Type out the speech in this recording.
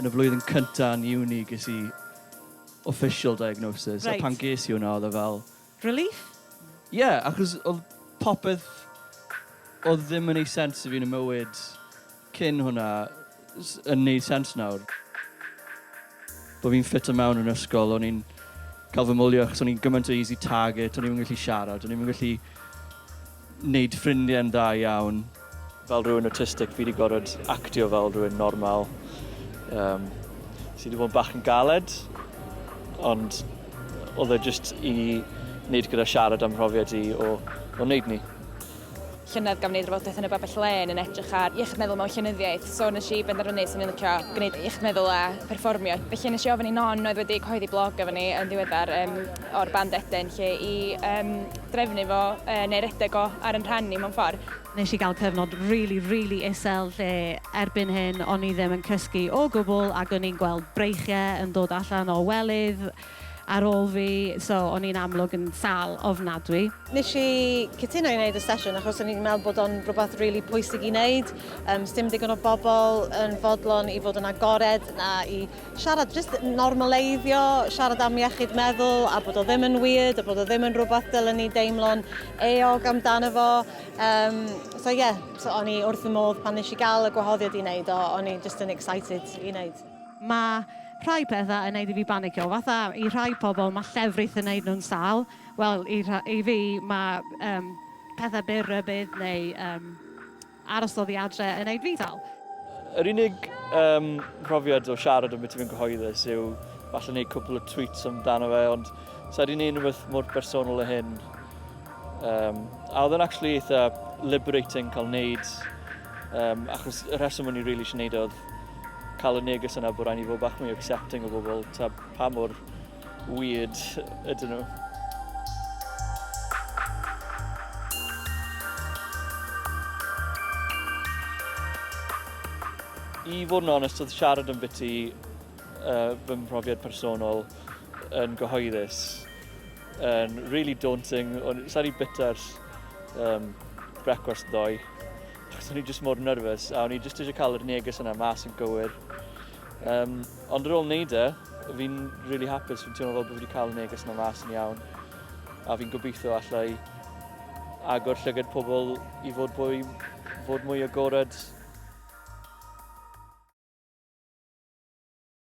yn y flwyddyn cyntaf yn uni ges i official diagnosis. Right. A pan ges i hwnna, oedd e fel... Relief? Ie, achos oedd popeth oedd ddim yn ei sens i fi yn y mywyd cyn hwnna yn neud sens nawr. Bod fi'n ffit o mewn yn ysgol, o'n i'n cael fy mwlio achos o'n i'n gymaint o easy target, o'n i'n gallu siarad, o'n i'n gallu neud ffrindiau'n dda iawn. Fel rhywun autistic, fi wedi gorfod actio fel rhywun normal. Sydd wedi bod yn bach yn galed, ond oedd e jyst i wneud gyda siarad am profiad i o wneud ni. Llynedd gaf wneud drafodaeth yn y Babell Len yn edrych ar iechyd meddwl mewn llenyddiaeth. So nes i benderfynu sy'n licio gwneud iechyd meddwl a perfformio. Felly nes i ofyn i non oedd wedi cyhoeddi blog efo ni yn ddiweddar o'r band Eden lle i drefnu fo neu redeg o ar yn rhannu mewn ffordd. Nes i gael cyfnod really isel lle erbyn hyn o'n i ddim yn cysgu o gwbl ac o'n i'n gweld breichiau yn dod allan o welydd ar ôl fi, so o'n i'n amlwg yn sal ofnadwy. Nes i cytuno i wneud y sesiwn achos o'n i'n meddwl bod o'n rhywbeth really pwysig i wneud. Sdim digon o bobl yn fodlon i fod yn agored na i siarad, just normaleiddio, siarad am iechyd meddwl a bod o ddim yn weird, a bod o ddim yn rhywbeth dylen ni deimlo'n eog amdano fo. So o'n i wrth fy modd pan nes i gael y gwahoddiad i wneud o, o'n i just yn excited i wneud. Mae rhai pethau yn neud i fi banicio. Fatha, i rhai pobl mae llefrith yn neud nhw'n sal. Wel, i fi mae pethau byr rybydd neu arostoddi adre yn neud fi sal. Yr unig profiad o siarad am beth fi'n gyhoeddus yw falle wneud cwpl o tweets amdano fe, ond sa wedi wneud rhywbeth mor bersonol y hyn. A oedd yn actually eitha liberating cael wneud, achos y rheswm o'n i really eisiau wneud oedd cael y neges yna bod rhaid ni fod bach mwy accepting o bobl, ta pa mor weird ydyn nhw. I fod yn onest, oedd siarad yn byti fy mhrofiad personol yn gyhoeddus yn really daunting, ond sa'n i bitter brecwast ddoe. Achos o'n i jyst mor nervous a o'n i jyst eisiau cael yr neges yna mas yn gywir. Ond ar ôl wneud e, fi'n really hapus, fi'n teimlo fel bod fi wedi cael y neges yna mas yn iawn. A fi'n gobeithio allai agor llygad pobl i fod mwy agored